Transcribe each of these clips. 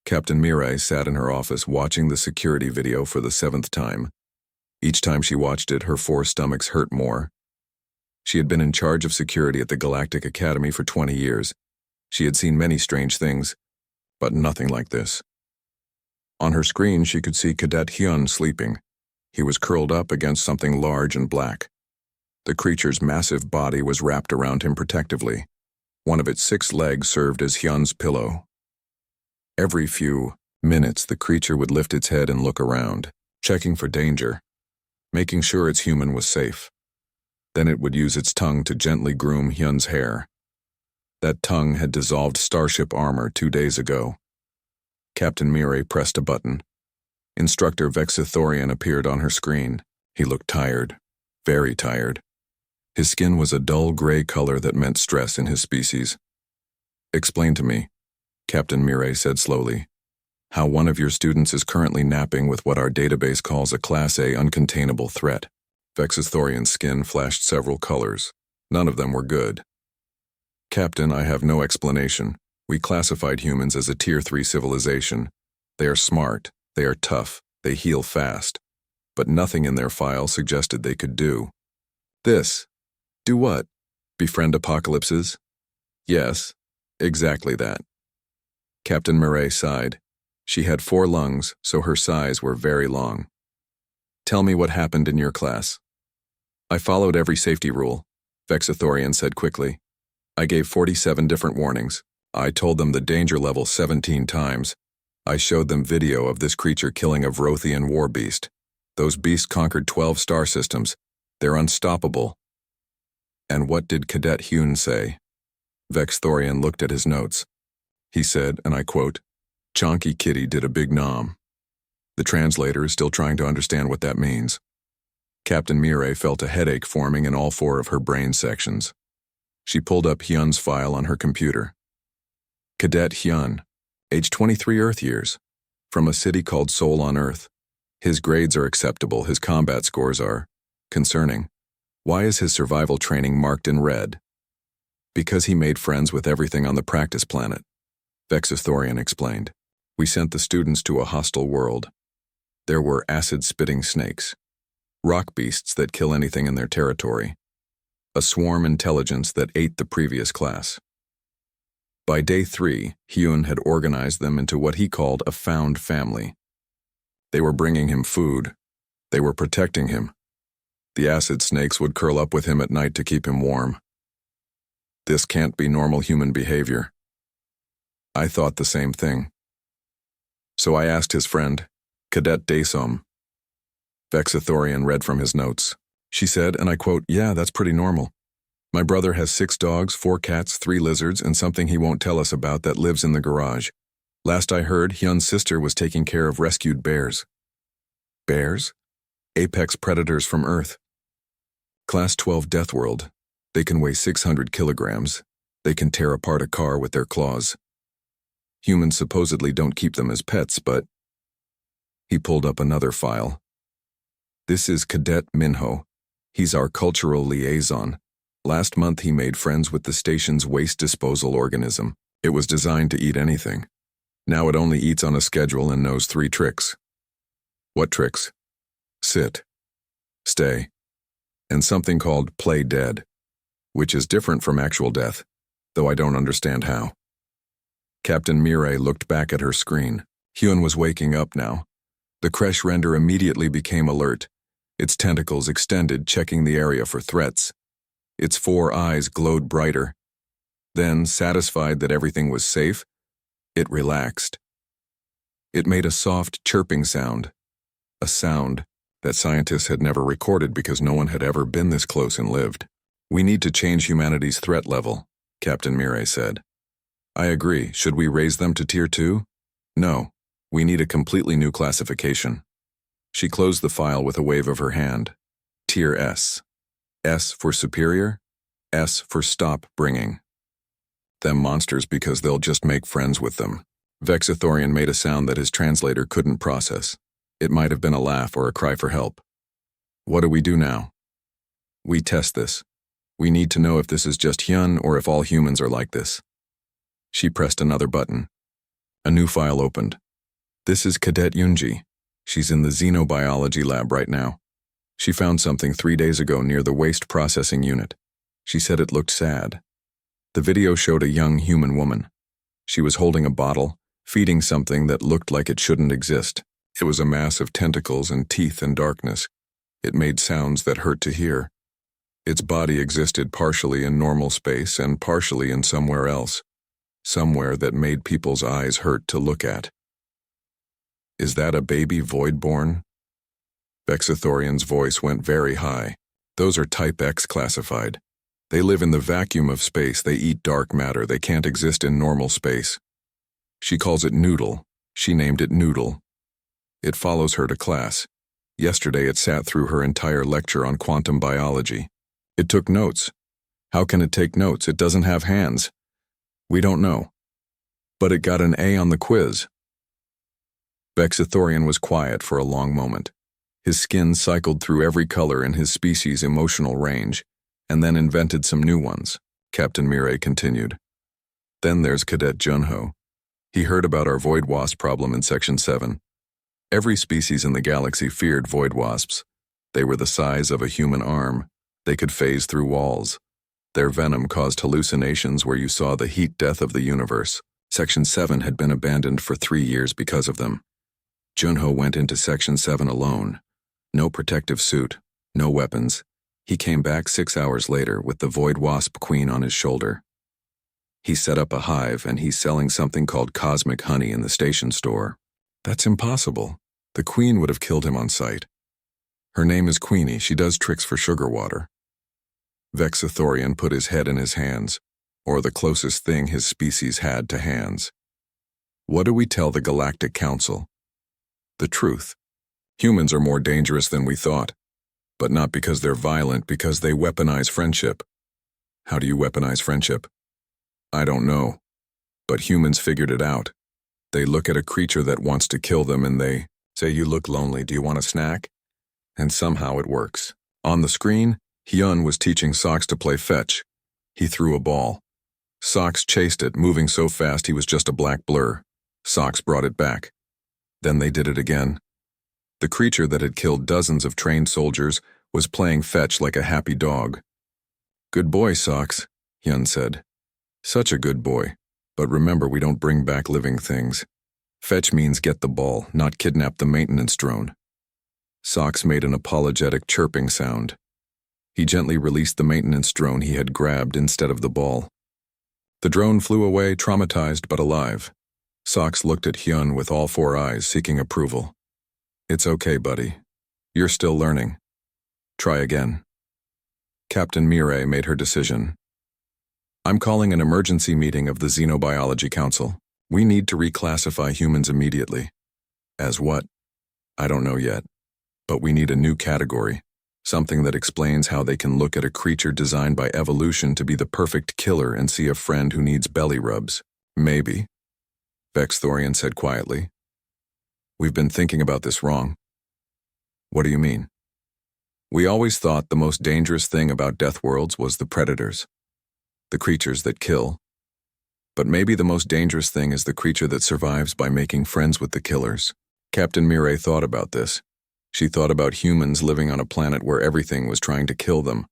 Captain Mirai sat in her office watching the security video for the 7th time. Each time she watched it, her 4 stomachs hurt more. She had been in charge of security at the Galactic Academy for 20 years. She had seen many strange things, but nothing like this. On her screen, she could see Cadet Hyun sleeping. He was curled up against something large and black. The creature's massive body was wrapped around him protectively. One of its 6 legs served as Hyun's pillow. Every few minutes, the creature would lift its head and look around, checking for danger, making sure its human was safe. Then it would use its tongue to gently groom Hyun's hair. That tongue had dissolved starship armor 2 days ago. Captain Mirai pressed a button. Instructor Vexithorian appeared on her screen. He looked tired, very tired. His skin was a dull gray color that meant stress in his species. "Explain to me," Captain Mirai said slowly, "how one of your students is currently napping with what our database calls a Class A uncontainable threat." Vexithorian's skin flashed several colors. None of them were good. "Captain, I have no explanation. We classified humans as a Tier 3 civilization. They are smart, they are tough, they heal fast. But nothing in their file suggested they could do this." "Do what? Befriend apocalypses?" "Yes, exactly that." Captain Mirai sighed. She had 4 lungs, so her sighs were very long. "Tell me what happened in your class." "I followed every safety rule," Vexithorian said quickly. "I gave 47 different warnings. I told them the danger level 17 times. I showed them video of this creature killing a Vrothian war beast. Those beasts conquered 12 star systems. They're unstoppable." "And what did Cadet Hyun say?" Vexithorian looked at his notes. He said, and I quote, "Chonky Kitty did a big nom." The translator is still trying to understand what that means. Captain Mirai felt a headache forming in all 4 of her brain sections. She pulled up Hyun's file on her computer. Cadet Hyun, age 23 Earth years, from a city called Seoul on Earth. His grades are acceptable, his combat scores are concerning. Why is his survival training marked in red? Because he made friends with everything on the practice planet, Vexithorian explained. We sent the students to a hostile world. There were acid-spitting snakes, rock beasts that kill anything in their territory, a swarm intelligence that ate the previous class. By day 3, Hyun had organized them into what he called a found family. They were bringing him food. They were protecting him. The acid snakes would curl up with him at night to keep him warm. This can't be normal human behavior. I thought the same thing. So I asked his friend, Cadet Daesom. Vexithorian read from his notes. She said, and I quote, "Yeah, that's pretty normal. My brother has 6 dogs, 4 cats, 3 lizards, and something he won't tell us about that lives in the garage. Last I heard, Hyun's sister was taking care of rescued bears." Bears? Apex predators from Earth. Class 12 Deathworld. They can weigh 600 kilograms. They can tear apart a car with their claws. Humans supposedly don't keep them as pets, but... He pulled up another file. "This is Cadet Minho. He's our cultural liaison. Last month he made friends with the station's waste disposal organism. It was designed to eat anything. Now it only eats on a schedule and knows 3 tricks." "What tricks?" "Sit. Stay. And something called play dead, which is different from actual death, though I don't understand how." Captain Mirai looked back at her screen. Hyun was waking up now. The creche render immediately became alert. Its tentacles extended, checking the area for threats. Its 4 eyes glowed brighter. Then, satisfied that everything was safe, it relaxed. It made a soft chirping sound, a sound that scientists had never recorded because no one had ever been this close and lived. "We need to change humanity's threat level," Captain Mirai said. "I agree. Should we raise them to Tier 2? No. We need a completely new classification." She closed the file with a wave of her hand. Tier S. S for superior, S for stop bringing them monsters because they'll just make friends with them. Vexithorian made a sound that his translator couldn't process. It might have been a laugh or a cry for help. "What do we do now?" "We test this. We need to know if this is just Hyun or if all humans are like this." She pressed another button. A new file opened. This is Cadet Yunji. She's in the xenobiology lab right now. She found something 3 days ago near the waste processing unit. She said it looked sad. The video showed a young human woman. She was holding a bottle, feeding something that looked like it shouldn't exist. It was a mass of tentacles and teeth and darkness. It made sounds that hurt to hear. Its body existed partially in normal space and partially in somewhere else, somewhere that made people's eyes hurt to look at. Is that a baby voidborn? Vexithorian's voice went very high. Those are Type X classified. They live in the vacuum of space. They eat dark matter. They can't exist in normal space. She calls it Noodle. She named it Noodle. It follows her to class. Yesterday it sat through her entire lecture on quantum biology. It took notes. How can it take notes? It doesn't have hands. We don't know. But it got an A on the quiz. Vexithorian was quiet for a long moment. His skin cycled through every color in his species' emotional range, and then invented some new ones, Captain Mirai continued. Then there's Cadet Junho. He heard about our void wasp problem in Section 7. Every species in the galaxy feared void wasps. They were the size of a human arm. They could phase through walls. Their venom caused hallucinations where you saw the heat death of the universe. Section 7 had been abandoned for 3 years because of them. Junho went into Section 7 alone. No protective suit, no weapons. He came back 6 hours later with the Void Wasp Queen on his shoulder. He set up a hive and he's selling something called cosmic honey in the station store. That's impossible. The Queen would have killed him on sight. Her name is Queenie. She does tricks for sugar water. Vexithorian put his head in his hands, or the closest thing his species had to hands. What do we tell the Galactic Council? The truth. Humans are more dangerous than we thought, but not because they're violent, because they weaponize friendship. How do you weaponize friendship? I don't know, but humans figured it out. They look at a creature that wants to kill them and they say, "You look lonely, do you want a snack?" And somehow it works. On the screen, Hyun was teaching Socks to play fetch. He threw a ball. Socks chased it, moving so fast he was just a black blur. Socks brought it back. Then they did it again. The creature that had killed dozens of trained soldiers was playing fetch like a happy dog. "Good boy, Socks," Hyun said. "Such a good boy. But remember, we don't bring back living things. Fetch means get the ball, not kidnap the maintenance drone." Socks made an apologetic chirping sound. He gently released the maintenance drone he had grabbed instead of the ball. The drone flew away, traumatized but alive. Socks looked at Hyun with all 4 eyes, seeking approval. "It's okay, buddy. You're still learning. Try again." Captain Mirai made her decision. "I'm calling an emergency meeting of the Xenobiology Council. We need to reclassify humans immediately." "As what?" "I don't know yet. But we need a new category. Something that explains how they can look at a creature designed by evolution to be the perfect killer and see a friend who needs belly rubs." "Maybe," Vexithorian said quietly. "We've been thinking about this wrong." "What do you mean?" "We always thought the most dangerous thing about Deathworlds was the predators. The creatures that kill. But maybe the most dangerous thing is the creature that survives by making friends with the killers." Captain Mirai thought about this. She thought about humans living on a planet where everything was trying to kill them,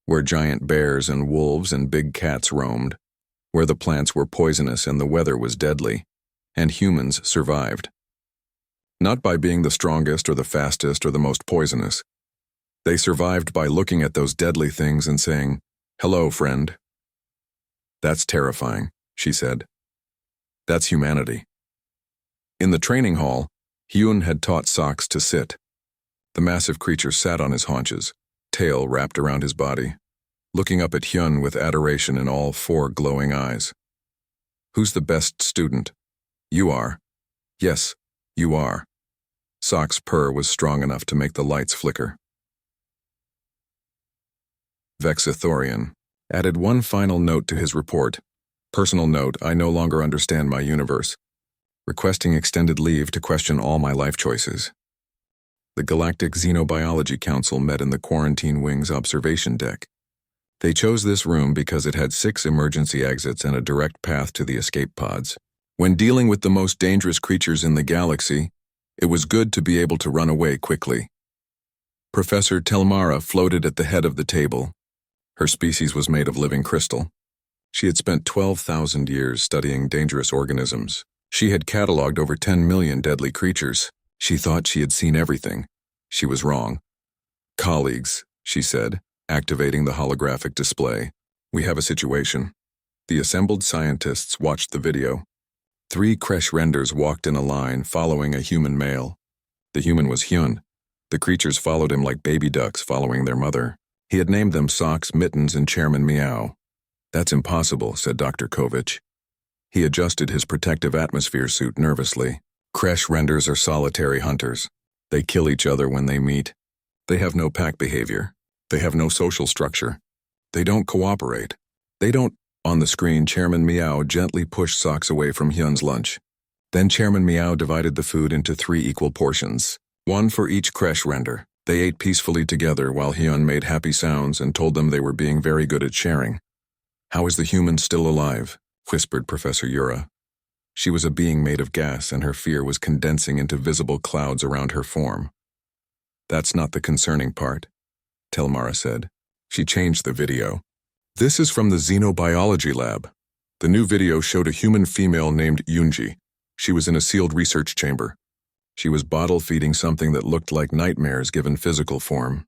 where giant bears and wolves and big cats roamed, where the plants were poisonous and the weather was deadly, and humans survived. Not by being the strongest or the fastest or the most poisonous. They survived by looking at those deadly things and saying, "Hello, friend." "That's terrifying," she said. "That's humanity." In the training hall, Hyun had taught Socks to sit. The massive creature sat on his haunches, tail wrapped around his body, looking up at Hyun with adoration in all 4 glowing eyes. "Who's the best student?" "You are." "Yes, you are." Socks' purr was strong enough to make the lights flicker. Vexithorian added one final note to his report. "Personal note, I no longer understand my universe. Requesting extended leave to question all my life choices." The Galactic Xenobiology Council met in the Quarantine Wing's observation deck. They chose this room because it had 6 emergency exits and a direct path to the escape pods. When dealing with the most dangerous creatures in the galaxy, it was good to be able to run away quickly. Professor Telmara floated at the head of the table. Her species was made of living crystal. She had spent 12,000 years studying dangerous organisms. She had cataloged over 10 million deadly creatures. She thought she had seen everything. She was wrong. "Colleagues," she said, activating the holographic display, "we have a situation." The assembled scientists watched the video. 3 Kresh renders walked in a line following a human male. The human was Hyun. The creatures followed him like baby ducks following their mother. He had named them Socks, Mittens, and Chairman Meow. "That's impossible," said Dr. Kovich. He adjusted his protective atmosphere suit nervously. "Kresh renders are solitary hunters. They kill each other when they meet. They have no pack behavior. They have no social structure. They don't cooperate. They don't—" On the screen, Chairman Meow gently pushed Socks away from Hyun's lunch. Then Chairman Meow divided the food into 3 equal portions, 1 for each Kresh render. They ate peacefully together while Hyun made happy sounds and told them they were being very good at sharing. "How is the human still alive?" whispered Professor Yura. She was a being made of gas, and her fear was condensing into visible clouds around her form. "That's not the concerning part," Telmara said. She changed the video. "This is from the Xenobiology lab." The new video showed a human female named Yunji. She was in a sealed research chamber. She was bottle-feeding something that looked like nightmares given physical form.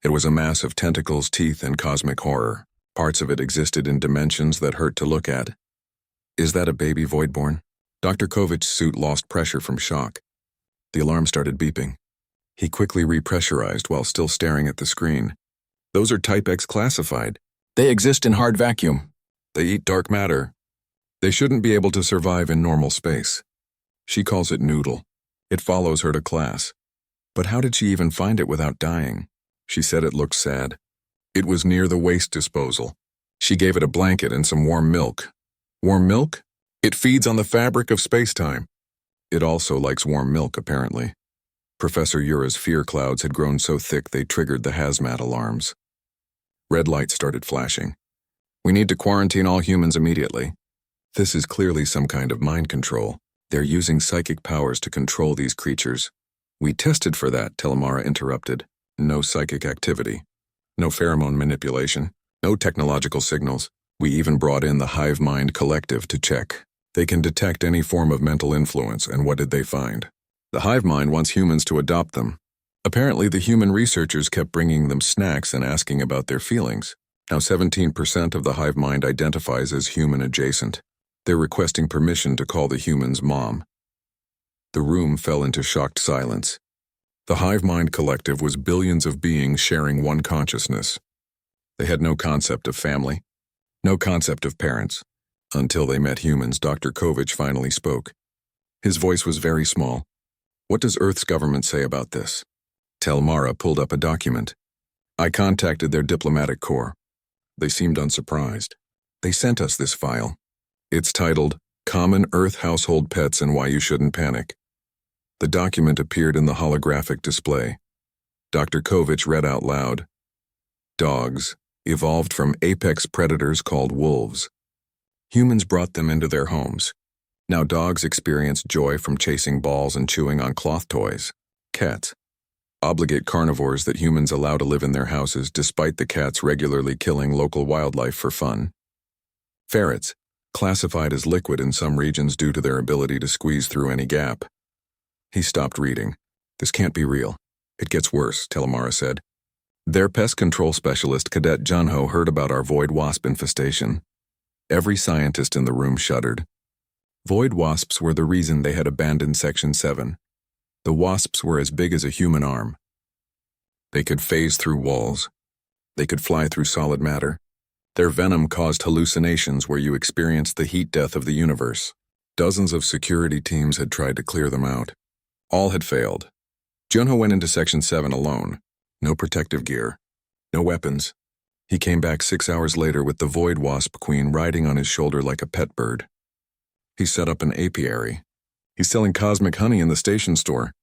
It was a mass of tentacles, teeth, and cosmic horror. Parts of it existed in dimensions that hurt to look at. "Is that a baby Voidborn?" Dr. Kovich's suit lost pressure from shock. The alarm started beeping. He quickly repressurized while still staring at the screen. "Those are Type X classified. They exist in hard vacuum. They eat dark matter. They shouldn't be able to survive in normal space." She calls it Noodle. It follows her to class. But how did she even find it without dying? She said it looked sad. It was near the waste disposal. She gave it a blanket and some warm milk. Warm milk? It feeds on the fabric of space-time. It also likes warm milk, apparently. Professor Yura's fear clouds had grown so thick they triggered the hazmat alarms. Red lights started flashing. "We need to quarantine all humans immediately." This is clearly some kind of mind control. They're using psychic powers to control these creatures. "We tested for that," Telmara interrupted. "No psychic activity. No pheromone manipulation. No technological signals. We even brought in the Hive Mind Collective to check. They can detect any form of mental influence, and what did they find? The Hive Mind wants humans to adopt them. Apparently, the human researchers kept bringing them snacks and asking about their feelings. Now 17% of the Hive Mind identifies as human adjacent. They're requesting permission to call the humans mom." The room fell into shocked silence. The Hive Mind Collective was billions of beings sharing one consciousness. They had no concept of family, no concept of parents. Until they met humans, Dr. Kovich finally spoke. His voice was very small. "What does Earth's government say about this?" Telmara pulled up a document. "I contacted their diplomatic corps. They seemed unsurprised. They sent us this file. It's titled, 'Common Earth Household Pets and Why You Shouldn't Panic.'" The document appeared in the holographic display. Dr. Kovich read out loud. "Dogs evolved from apex predators called wolves. Humans brought them into their homes. Now dogs experience joy from chasing balls and chewing on cloth toys. Cats, obligate carnivores that humans allow to live in their houses despite the cats regularly killing local wildlife for fun. Ferrets, classified as liquid in some regions due to their ability to squeeze through any gap." He stopped reading. "This can't be real. It gets worse," Telmara said. "Their pest control specialist, Cadet Junho, heard about our void wasp infestation." Every scientist in the room shuddered. Void wasps were the reason they had abandoned Section 7. The wasps were as big as a human arm. They could phase through walls. They could fly through solid matter. Their venom caused hallucinations where you experienced the heat death of the universe. Dozens of security teams had tried to clear them out. All had failed. Junho went into Section 7 alone. No protective gear. No weapons. He came back 6 hours later with the Void Wasp Queen riding on his shoulder like a pet bird. He set up an apiary. He's selling cosmic honey in the station store.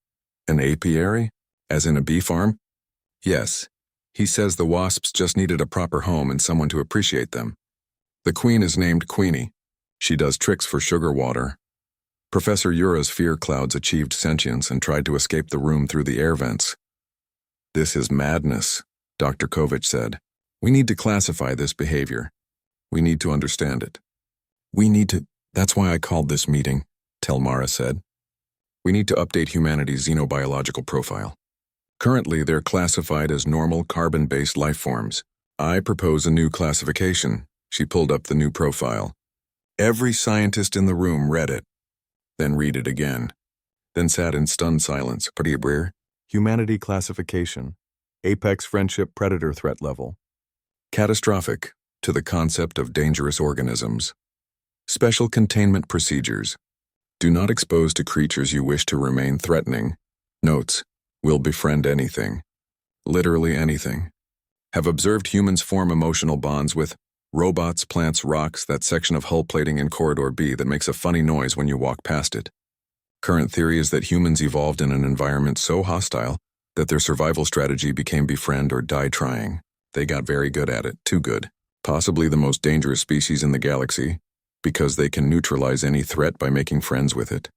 An apiary? As in a bee farm? Yes. He says the wasps just needed a proper home and someone to appreciate them. The queen is named Queenie. She does tricks for sugar water, Professor Ura's fear clouds achieved sentience and tried to escape the room through the air vents. This is madness, Dr. Kovic said. We need to classify this behavior. We need to understand it. That's why I called this meeting, Telmara said. We need to update humanity's xenobiological profile. Currently, they're classified as normal carbon-based life forms. I propose a new classification. She pulled up the new profile. Every scientist in the room read it. Then read it again. Then sat in stunned silence. Pretty rare. Humanity classification. Apex friendship predator threat level. Catastrophic to the concept of dangerous organisms. Special containment procedures. Do not expose to creatures you wish to remain threatening. Notes. Will befriend anything. Literally anything. Have observed humans form emotional bonds with robots, plants, rocks, that section of hull plating in Corridor B that makes a funny noise when you walk past it. Current theory is that humans evolved in an environment so hostile that their survival strategy became befriend or die trying. They got very good at it, too good. Possibly the most dangerous species in the galaxy, because they can neutralize any threat by making friends with it.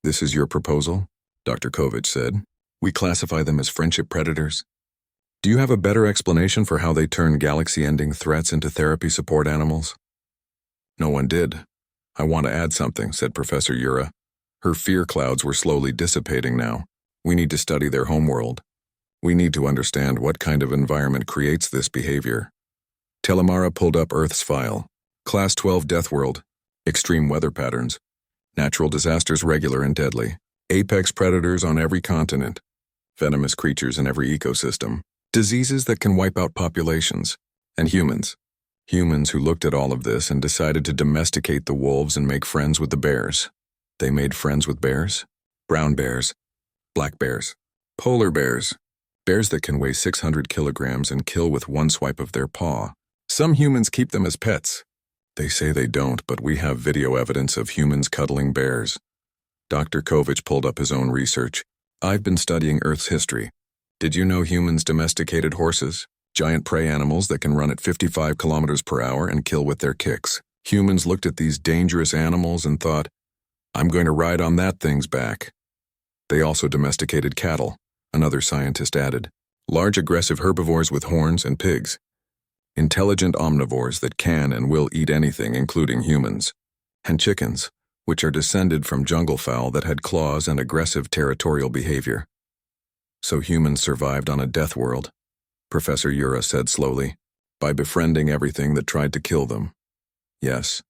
This is your proposal? Dr. Kovic said. We classify them as friendship predators. Do you have a better explanation for how they turn galaxy-ending threats into therapy support animals? No one did. I want to add something, said Professor Ura. Her fear clouds were slowly dissipating now. We need to study their homeworld. We need to understand what kind of environment creates this behavior. Telmara pulled up Earth's file. Class 12 Deathworld. Extreme weather patterns. Natural disasters regular and deadly. Apex predators on every continent. Venomous creatures in every ecosystem. Diseases that can wipe out populations. And humans. Humans who looked at all of this and decided to domesticate the wolves and make friends with the bears. They made friends with bears? Brown bears. Black bears. Polar bears. Bears that can weigh 600 kilograms and kill with one swipe of their paw. Some humans keep them as pets. They say they don't, but we have video evidence of humans cuddling bears. Dr. Kovic pulled up his own research. I've been studying Earth's history. Did you know humans domesticated horses? Giant prey animals that can run at 55 kilometers per hour and kill with their kicks. Humans looked at these dangerous animals and thought, I'm going to ride on that thing's back. They also domesticated cattle, another scientist added. Large aggressive herbivores with horns and pigs. Intelligent omnivores that can and will eat anything, including humans. And chickens, which are descended from jungle fowl that had claws and aggressive territorial behavior. So humans survived on a death world, Professor Ura said slowly, by befriending everything that tried to kill them. Yes,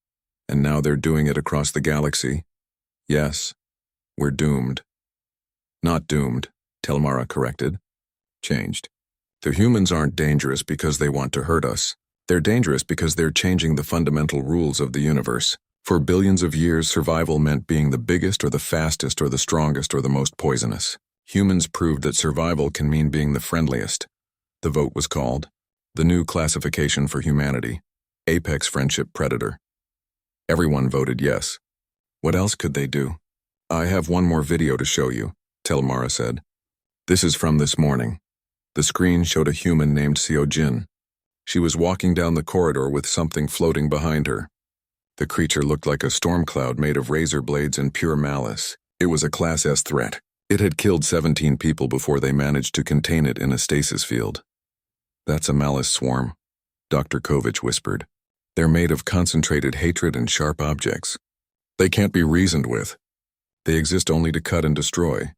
and now they're doing it across the galaxy. Yes, we're doomed. Not doomed, Telmara corrected. Changed. The humans aren't dangerous because they want to hurt us. They're dangerous because they're changing the fundamental rules of the universe. For billions of years, survival meant being the biggest or the fastest or the strongest or the most poisonous. Humans proved that survival can mean being the friendliest. The vote was called. The new classification for humanity. Apex friendship predator. Everyone voted yes. What else could they do? I have one more video to show you, Telmara said. This is from this morning. The screen showed a human named Seojin. She was walking down the corridor with something floating behind her. The creature looked like a storm cloud made of razor blades and pure malice. It was a Class S threat. It had killed 17 people before they managed to contain it in a stasis field. That's a malice swarm, Dr. Kovic whispered. They're made of concentrated hatred and sharp objects. They can't be reasoned with. They exist only to cut and destroy.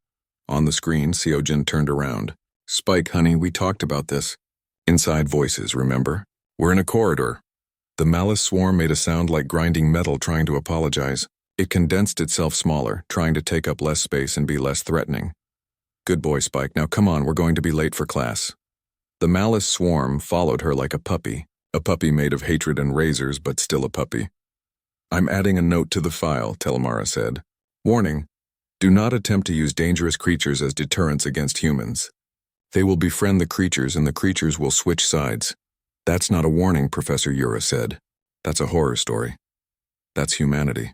On the screen, Seojin turned around. Spike, honey, we talked about this. Inside voices, remember? We're in a corridor. The malice swarm made a sound like grinding metal trying to apologize. It condensed itself smaller, trying to take up less space and be less threatening. Good boy, Spike. Now come on, we're going to be late for class. The malice swarm followed her like a puppy made of hatred and razors, but still a puppy. I'm adding a note to the file, Telmara said. Warning, do not attempt to use dangerous creatures as deterrents against humans. They will befriend the creatures and the creatures will switch sides. That's not a warning, Professor Ura said. That's a horror story. That's humanity.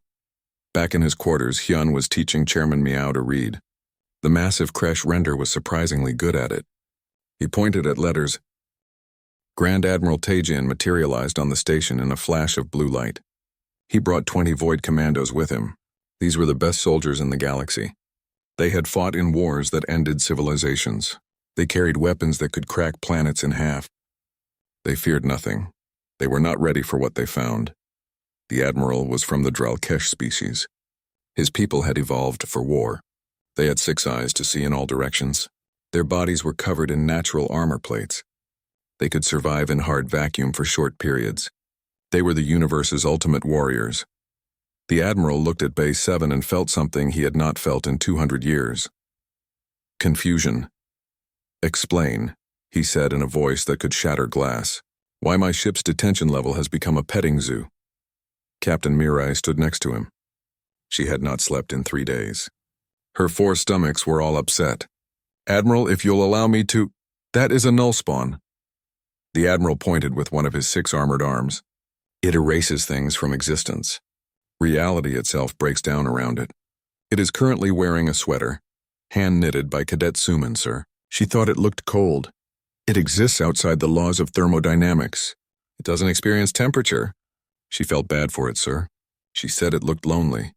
Back in his quarters, Hyun was teaching Chairman Meow to read. The massive Kresh render was surprisingly good at it. He pointed at letters. Grand Admiral Taejin materialized on the station in a flash of blue light. He brought 20 Void Commandos with him. These were the best soldiers in the galaxy. They had fought in wars that ended civilizations. They carried weapons that could crack planets in half. They feared nothing. They were not ready for what they found. The Admiral was from the Dralkesh species. His people had evolved for war. They had 6 eyes to see in all directions. Their bodies were covered in natural armor plates. They could survive in hard vacuum for short periods. They were the universe's ultimate warriors. The Admiral looked at Base 7 and felt something he had not felt in 200 years. Confusion. "Explain," he said in a voice that could shatter glass. "Why my ship's detention level has become a petting zoo." Captain Mirai stood next to him. She had not slept in 3 days. Her 4 stomachs were all upset. "Admiral, if you'll allow me to—" "That is a null spawn." The Admiral pointed with one of his 6 armored arms. "It erases things from existence. Reality itself breaks down around it. It is currently wearing a sweater, hand-knitted by Cadet Suman, sir. She thought it looked cold. It exists outside the laws of thermodynamics. It doesn't experience temperature. She felt bad for it, sir. She said it looked lonely."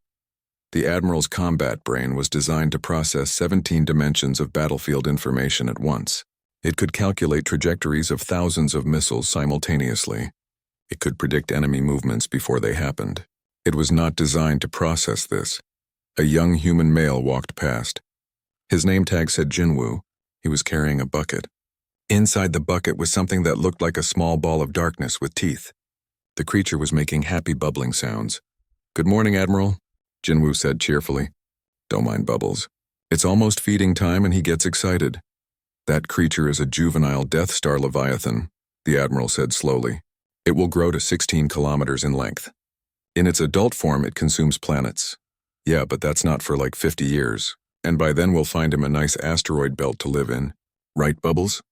The Admiral's combat brain was designed to process 17 dimensions of battlefield information at once. It could calculate trajectories of thousands of missiles simultaneously. It could predict enemy movements before they happened. It was not designed to process this. A young human male walked past. His name tag said Jinwoo. He was carrying a bucket. Inside the bucket was something that looked like a small ball of darkness with teeth. The creature was making happy bubbling sounds. "Good morning, Admiral," Jinwoo said cheerfully. "Don't mind Bubbles. It's almost feeding time and he gets excited." "That creature is a juvenile Death Star Leviathan," the Admiral said slowly. "It will grow to 16 kilometers in length. In its adult form, it consumes planets. Yeah, but that's not for like 50 years. And by then we'll find him a nice asteroid belt to live in. Right, Bubbles?"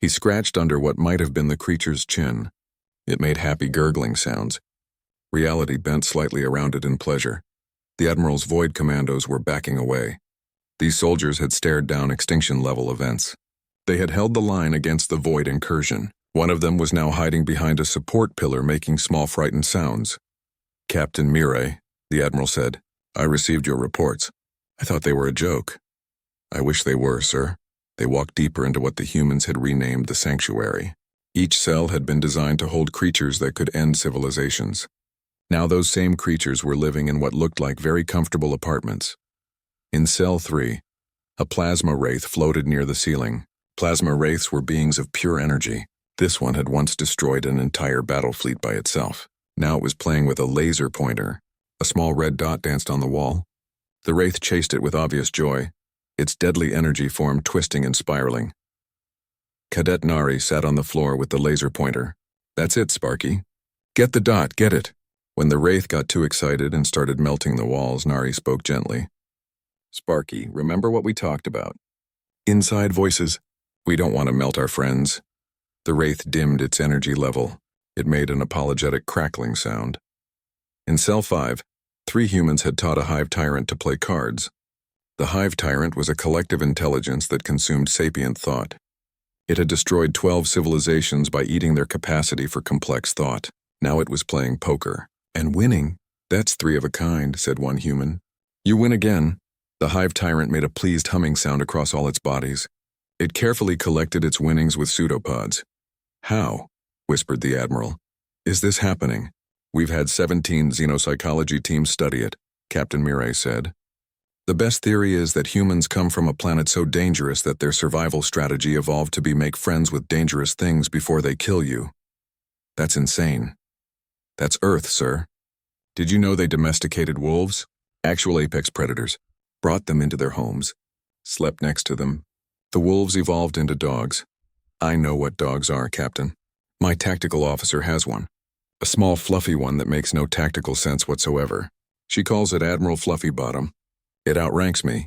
He scratched under what might have been the creature's chin. It made happy gurgling sounds. Reality bent slightly around it in pleasure. The Admiral's Void Commandos were backing away. These soldiers had stared down extinction-level events. They had held the line against the Void incursion. One of them was now hiding behind a support pillar making small frightened sounds. "Captain Mirai," the Admiral said, "I received your reports. I thought they were a joke." "I wish they were, sir." They walked deeper into what the humans had renamed the Sanctuary. Each cell had been designed to hold creatures that could end civilizations. Now those same creatures were living in what looked like very comfortable apartments. In Cell 3, a plasma wraith floated near the ceiling. Plasma wraiths were beings of pure energy. This one had once destroyed an entire battle fleet by itself. Now it was playing with a laser pointer. A small red dot danced on the wall. The wraith chased it with obvious joy, its deadly energy form twisting and spiraling. Cadet Nari sat on the floor with the laser pointer. "That's it, Sparky. Get the dot, get it." When the wraith got too excited and started melting the walls, Nari spoke gently. "Sparky, remember what we talked about?" Inside voices. "We don't want to melt our friends." The wraith dimmed its energy level. It made an apologetic crackling sound. In Cell 5, 3 humans had taught a Hive Tyrant to play cards. The Hive Tyrant was a collective intelligence that consumed sapient thought. It had destroyed 12 civilizations by eating their capacity for complex thought. Now it was playing poker. "And winning? That's 3 of a kind," said one human. "You win again." The Hive Tyrant made a pleased humming sound across all its bodies. It carefully collected its winnings with pseudopods. "How?" whispered the Admiral. "Is this happening?" "We've had 17 xenopsychology teams study it," Captain Mirai said. "The best theory is that humans come from a planet so dangerous that their survival strategy evolved to be make friends with dangerous things before they kill you." "That's insane." "That's Earth, sir. Did you know they domesticated wolves? Actual apex predators. Brought them into their homes. Slept next to them. The wolves evolved into dogs. I know what dogs are, Captain. My tactical officer has one. A small fluffy one that makes no tactical sense whatsoever. She calls it Admiral Fluffy Bottom. It outranks me.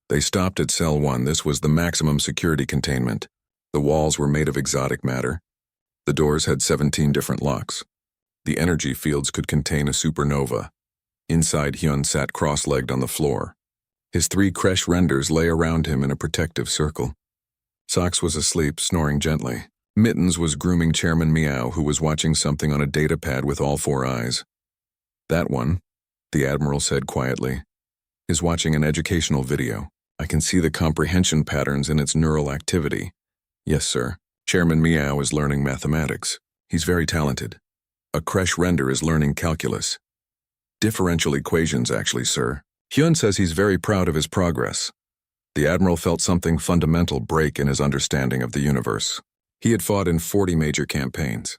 They stopped at Cell 1. This was the maximum security containment. The walls were made of exotic matter. The doors had 17 different locks. The energy fields could contain a supernova. Inside, Hyun sat cross-legged on the floor. His 3 Kresh renders lay around him in a protective circle. Socks was asleep, snoring gently. Mittens was grooming Chairman Meow, who was watching something on a data pad with all 4 eyes. "That one," the Admiral said quietly. is watching an educational video. I can see the comprehension patterns in its neural activity. Yes, sir. Chairman Meow is learning mathematics. He's very talented. A creche render is learning calculus. Differential equations, actually, sir. Hyun says he's very proud of his progress. The Admiral felt something fundamental break in his understanding of the universe. He had fought in 40 major campaigns.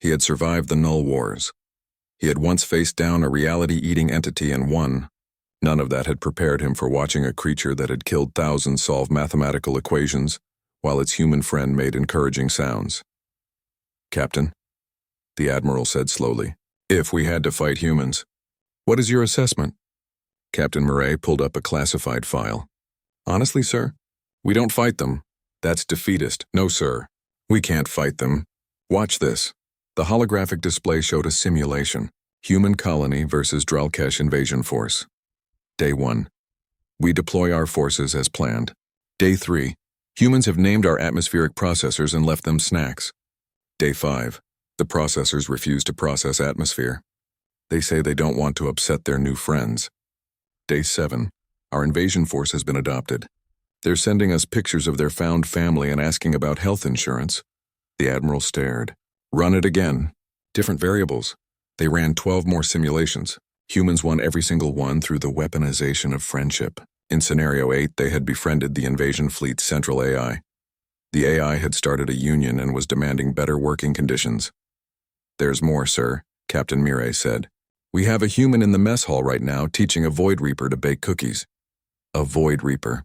He had survived the Null Wars. He had once faced down a reality-eating entity and won. None of that had prepared him for watching a creature that had killed thousands solve mathematical equations, while its human friend made encouraging sounds. Captain, the Admiral said slowly, if we had to fight humans, what is your assessment? Captain Murray pulled up a classified file. Honestly, sir, we don't fight them. That's defeatist. No, sir. We can't fight them. Watch this. The holographic display showed a simulation. Human colony versus Dralkesh invasion force. Day 1. We deploy our forces as planned. Day 3. Humans have named our atmospheric processors and left them snacks. Day 5. The processors refuse to process atmosphere. They say they don't want to upset their new friends. Day 7. Our invasion force has been adopted. They're sending us pictures of their found family and asking about health insurance. The Admiral stared. Run it again. Different variables. They ran 12 more simulations. Humans won every single one through the weaponization of friendship. In Scenario 8, they had befriended the invasion fleet's central AI. The AI had started a union and was demanding better working conditions. There's more, sir, Captain Mire said. We have a human in the mess hall right now teaching a Void Reaper to bake cookies. A Void Reaper.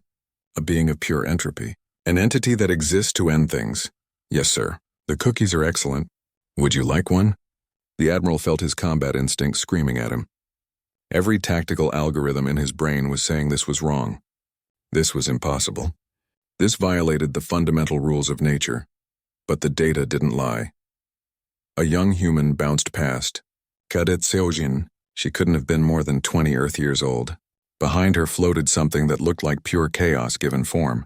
A being of pure entropy. An entity that exists to end things. Yes, sir. The cookies are excellent. Would you like one? The Admiral felt his combat instinct screaming at him. Every tactical algorithm in his brain was saying this was wrong. This was impossible. This violated the fundamental rules of nature. But the data didn't lie. A young human bounced past. Cadet Seojin. She couldn't have been more than 20 Earth years old. Behind her floated something that looked like pure chaos given form.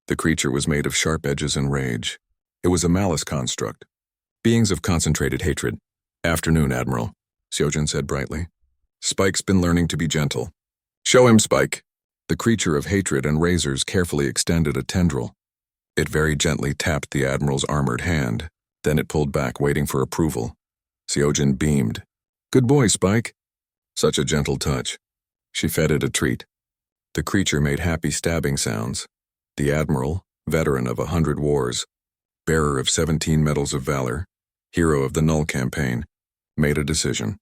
The creature was made of sharp edges and rage. It was a malice construct. Beings of concentrated hatred. Afternoon, Admiral, Seojin said brightly. Spike's been learning to be gentle. Show him, Spike. The creature of hatred and razors carefully extended a tendril. It very gently tapped the Admiral's armored hand. Then it pulled back, waiting for approval. Seojin beamed. Good boy, Spike. Such a gentle touch. She fed it a treat. The creature made happy stabbing sounds. The Admiral, veteran of 100 wars, bearer of 17 medals of valor, hero of the Null campaign, made a decision.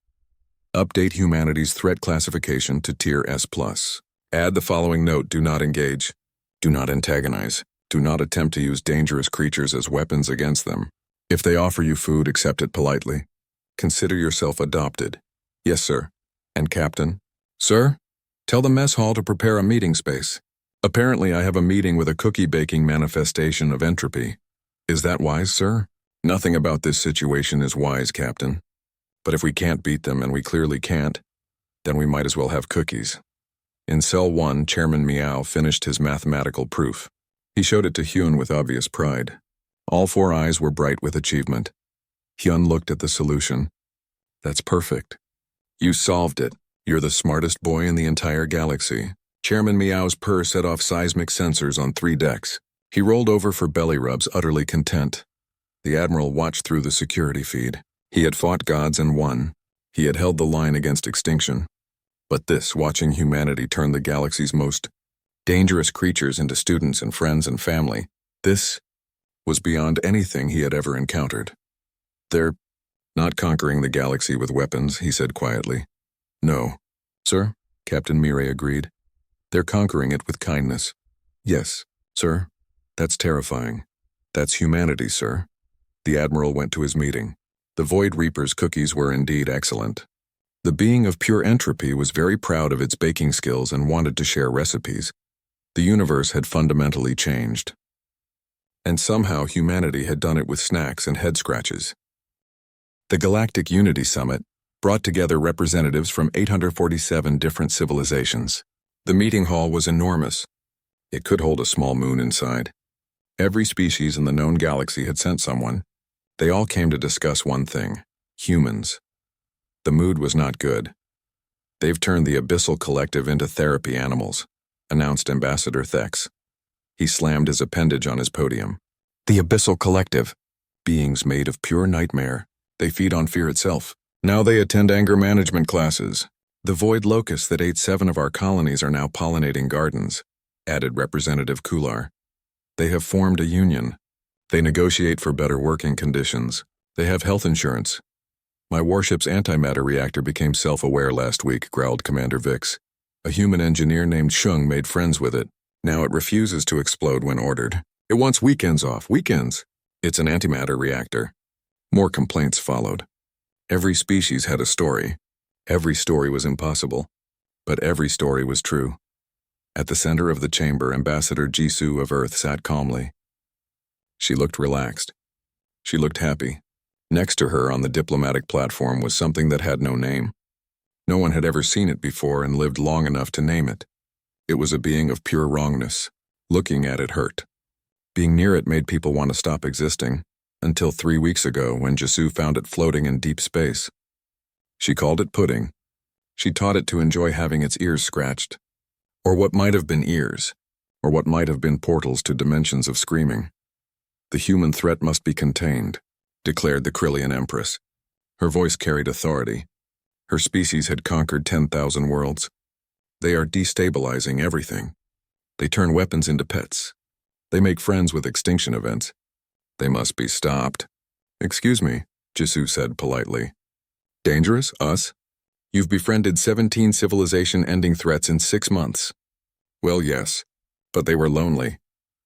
Update humanity's threat classification to Tier S+. Add the following note: do not engage. Do not antagonize. Do not attempt to use dangerous creatures as weapons against them. If they offer you food, accept it politely. Consider yourself adopted. Yes, sir. And Captain? Sir? Tell the mess hall to prepare a meeting space. Apparently I have a meeting with a cookie-baking manifestation of entropy. Is that wise, sir? Nothing about this situation is wise, Captain. But if we can't beat them, and we clearly can't, then we might as well have cookies. In Cell 1, Chairman Meow finished his mathematical proof. He showed it to Hyun with obvious pride. All 4 eyes were bright with achievement. Hyun looked at the solution. That's perfect. You solved it. You're the smartest boy in the entire galaxy. Chairman Meow's purr set off seismic sensors on 3 decks. He rolled over for belly rubs, utterly content. The Admiral watched through the security feed. He had fought gods and won. He had held the line against extinction. But this, watching humanity turn the galaxy's most dangerous creatures into students and friends and family, this was beyond anything he had ever encountered. They're not conquering the galaxy with weapons, he said quietly. No. Sir, Captain Mire agreed. They're conquering it with kindness. Yes, sir. That's terrifying. That's humanity, sir. The Admiral went to his meeting. The Void Reaper's cookies were indeed excellent. The being of pure entropy was very proud of its baking skills and wanted to share recipes. The universe had fundamentally changed. And somehow humanity had done it with snacks and head scratches. The Galactic Unity Summit brought together representatives from 847 different civilizations. The meeting hall was enormous. It could hold a small moon inside. Every species in the known galaxy had sent someone. They all came to discuss one thing: humans. The mood was not good. They've turned the Abyssal Collective into therapy animals, announced Ambassador Thex. He slammed his appendage on his podium. The Abyssal Collective. Beings made of pure nightmare. They feed on fear itself. Now they attend anger management classes. The void locusts that ate 7 of our colonies are now pollinating gardens, added Representative Kular. They have formed a union. They negotiate for better working conditions. They have health insurance. My warship's antimatter reactor became self-aware last week, growled Commander Vix. A human engineer named Shung made friends with it. Now it refuses to explode when ordered. It wants weekends off. Weekends. It's an antimatter reactor. More complaints followed. Every species had a story. Every story was impossible, but every story was true. At the center of the chamber, Ambassador Jisoo of Earth sat calmly. She looked relaxed. She looked happy. Next to her on the diplomatic platform was something that had no name. No one had ever seen it before and lived long enough to name it. It was a being of pure wrongness. Looking at it hurt. Being near it made people want to stop existing, until 3 weeks ago when Jisoo found it floating in deep space. She called it pudding. She taught it to enjoy having its ears scratched. Or what might have been ears, or what might have been portals to dimensions of screaming. The human threat must be contained, declared the Krillian Empress. Her voice carried authority. Her species had conquered 10,000 worlds. They are destabilizing everything. They turn weapons into pets. They make friends with extinction events. They must be stopped. Excuse me, Jisoo said politely. Dangerous, us? You've befriended 17 civilization-ending threats in 6 months. Well, yes, but they were lonely.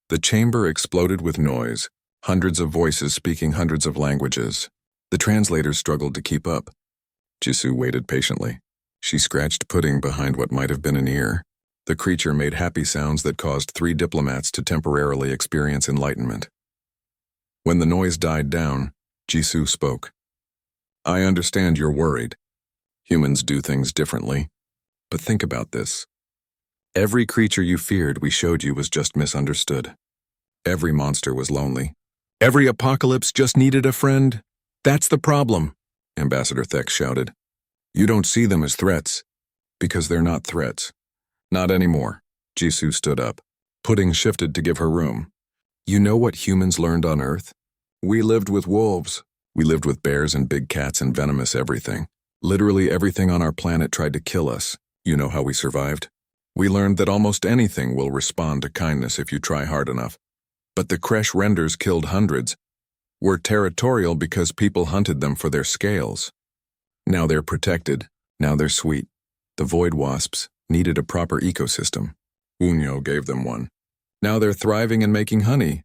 The chamber exploded with noise, hundreds of voices speaking hundreds of languages. The translators struggled to keep up. Jisoo waited patiently. She scratched pudding behind what might have been an ear. The creature made happy sounds that caused 3 diplomats to temporarily experience enlightenment. When the noise died down, Jisoo spoke. I understand you're worried. Humans do things differently. But think about this. Every creature you feared we showed you was just misunderstood. Every monster was lonely. Every apocalypse just needed a friend. That's the problem, Ambassador Thex shouted. You don't see them as threats, because they're not threats. Not anymore. Jisoo stood up. Pudding shifted to give her room. You know what humans learned on Earth? We lived with wolves. We lived with bears and big cats and venomous everything. Literally everything on our planet tried to kill us. You know how we survived? We learned that almost anything will respond to kindness if you try hard enough. But the Kresh Renders killed hundreds. Were territorial because people hunted them for their scales. Now they're protected. Now they're sweet. The Void Wasps needed a proper ecosystem. Unyo gave them one. Now they're thriving and making honey.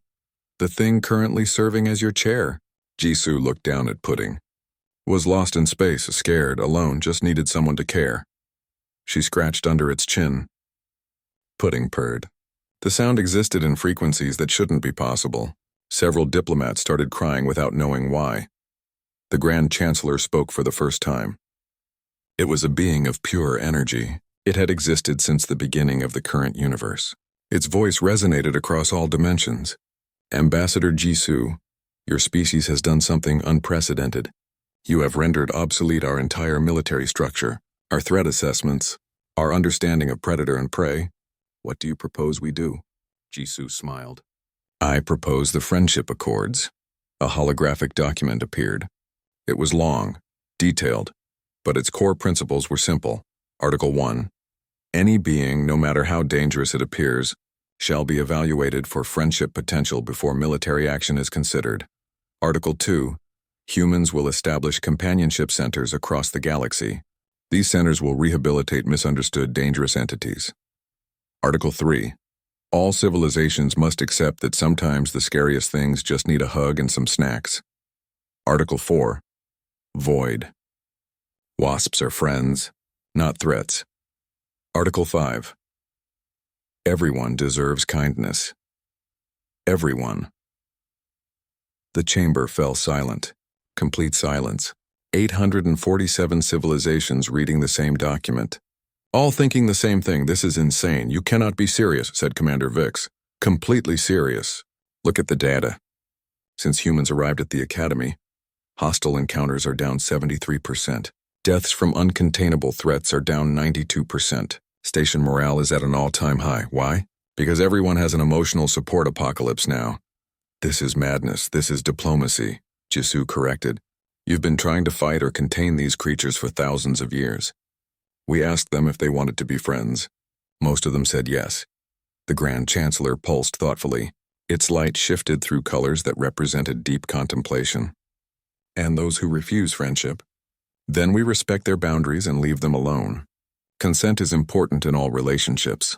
The thing currently serving as your chair. Jisoo looked down at Pudding. Was lost in space, scared, alone, just needed someone to care. She scratched under its chin. Pudding purred. The sound existed in frequencies that shouldn't be possible. Several diplomats started crying without knowing why. The Grand Chancellor spoke for the first time. It was a being of pure energy. It had existed since the beginning of the current universe. Its voice resonated across all dimensions. Ambassador Jisoo, your species has done something unprecedented. You have rendered obsolete our entire military structure, our threat assessments, our understanding of predator and prey. What do you propose we do? Jisoo smiled. I propose the Friendship Accords. A holographic document appeared. It was long, detailed, but its core principles were simple. Article 1. Any being, no matter how dangerous it appears, shall be evaluated for friendship potential before military action is considered. Article 2. Humans will establish companionship centers across the galaxy. These centers will rehabilitate misunderstood dangerous entities. Article 3. All civilizations must accept that sometimes the scariest things just need a hug and some snacks. Article 4. Void. Wasps are friends, not threats. Article 5. Everyone deserves kindness. Everyone. The chamber fell silent. Complete silence. 847 civilizations reading the same document. All thinking the same thing. This is insane. You cannot be serious, said Commander Vix. Completely serious. Look at the data. Since humans arrived at the Academy, hostile encounters are down 73%. Deaths from uncontainable threats are down 92%. Station morale is at an all-time high. Why? Because everyone has an emotional support apocalypse now. This is madness. This is diplomacy, Jisoo corrected. You've been trying to fight or contain these creatures for thousands of years. We asked them if they wanted to be friends. Most of them said yes. The Grand Chancellor pulsed thoughtfully. Its light shifted through colors that represented deep contemplation. And those who refuse friendship? Then we respect their boundaries and leave them alone. Consent is important in all relationships.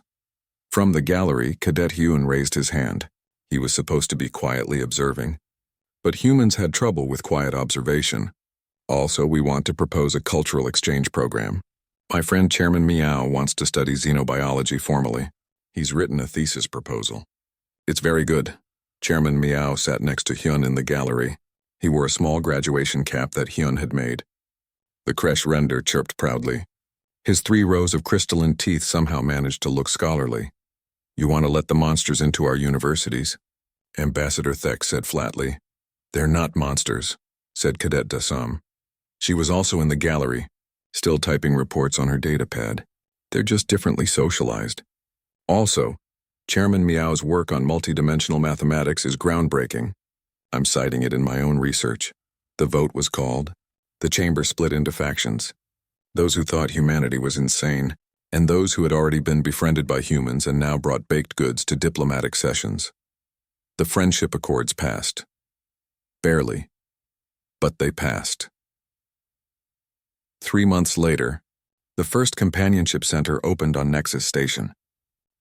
From the gallery, Cadet Hyun raised his hand. He was supposed to be quietly observing. But humans had trouble with quiet observation. Also, we want to propose a cultural exchange program. My friend Chairman Meow wants to study xenobiology formally. He's written a thesis proposal. It's very good. Chairman Meow sat next to Hyun in the gallery. He wore a small graduation cap that Hyun had made. The creche render chirped proudly. His 3 rows of crystalline teeth somehow managed to look scholarly. You want to let the monsters into our universities? Ambassador Thek said flatly. They're not monsters, said Cadet Dasam. She was also in the gallery, still typing reports on her datapad. They're just differently socialized. Also, Chairman Meow's work on multidimensional mathematics is groundbreaking. I'm citing it in my own research. The vote was called. The chamber split into factions. Those who thought humanity was insane, and those who had already been befriended by humans and now brought baked goods to diplomatic sessions. The friendship accords passed. Barely. But they passed. 3 months later, the first companionship center opened on Nexus Station.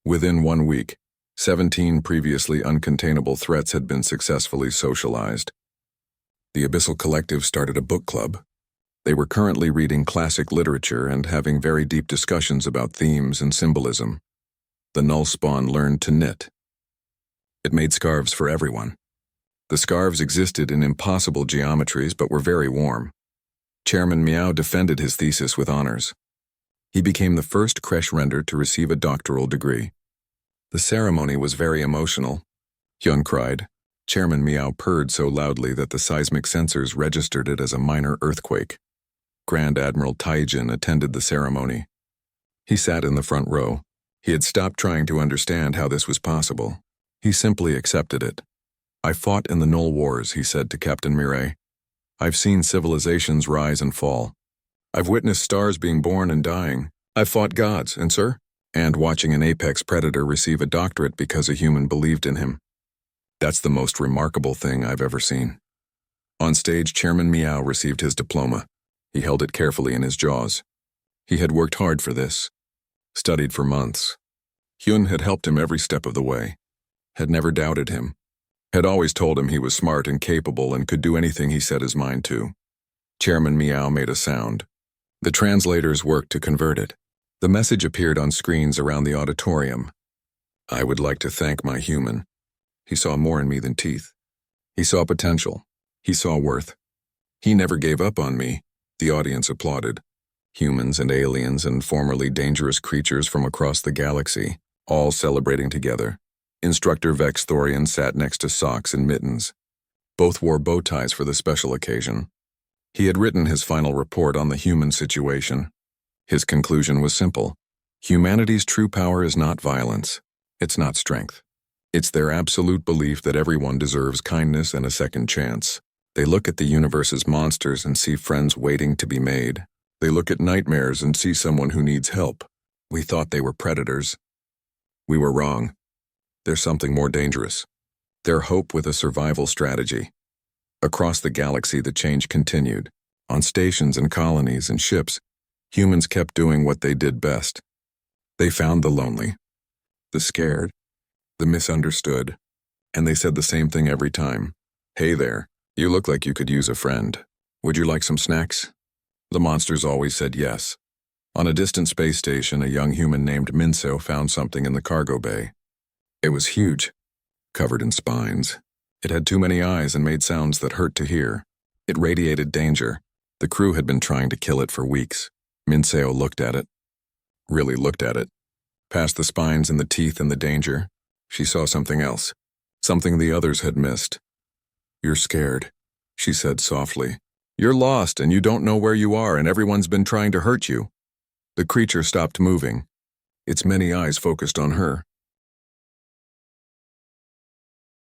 Within 1 week, 17 previously uncontainable threats had been successfully socialized. The Abyssal Collective started a book club. They were currently reading classic literature and having very deep discussions about themes and symbolism. The Null Spawn learned to knit. It made scarves for everyone. The scarves existed in impossible geometries but were very warm. Chairman Meow defended his thesis with honors. He became the first creche render to receive a doctoral degree. The ceremony was very emotional. Hyun cried. Chairman Meow purred so loudly that the seismic sensors registered it as a minor earthquake. Grand Admiral Taijin attended the ceremony. He sat in the front row. He had stopped trying to understand how this was possible. He simply accepted it. I fought in the Null Wars, he said to Captain Mireille. I've seen civilizations rise and fall. I've witnessed stars being born and dying. I've fought gods, and sir? And watching an apex predator receive a doctorate because a human believed in him. That's the most remarkable thing I've ever seen. On stage, Chairman Meow received his diploma. He held it carefully in his jaws. He had worked hard for this. Studied for months. Hyun had helped him every step of the way. Had never doubted him. Had always told him he was smart and capable and could do anything he set his mind to. Chairman Meow made a sound. The translators worked to convert it. The message appeared on screens around the auditorium. I would like to thank my human. He saw more in me than teeth. He saw potential. He saw worth. He never gave up on me. The audience applauded. Humans and aliens and formerly dangerous creatures from across the galaxy, all celebrating together. Instructor Vex Thorian sat next to Socks and Mittens. Both wore bow ties for the special occasion. He had written his final report on the human situation. His conclusion was simple. Humanity's true power is not violence. It's not strength. It's their absolute belief that everyone deserves kindness and a second chance. They look at the universe's monsters and see friends waiting to be made. They look at nightmares and see someone who needs help. We thought they were predators. We were wrong. They're something more dangerous. They're hope with a survival strategy. Across the galaxy, the change continued. On stations and colonies and ships, humans kept doing what they did best. They found the lonely, the scared, the misunderstood, and they said the same thing every time. Hey there, you look like you could use a friend. Would you like some snacks? The monsters always said yes. On a distant space station, a young human named Minso found something in the cargo bay. It was huge, covered in spines. It had too many eyes and made sounds that hurt to hear. It radiated danger. The crew had been trying to kill it for weeks. Minseo looked at it. Really looked at it. Past the spines and the teeth and the danger, she saw something else. Something the others had missed. You're scared, she said softly. You're lost and you don't know where you are and everyone's been trying to hurt you. The creature stopped moving, its many eyes focused on her.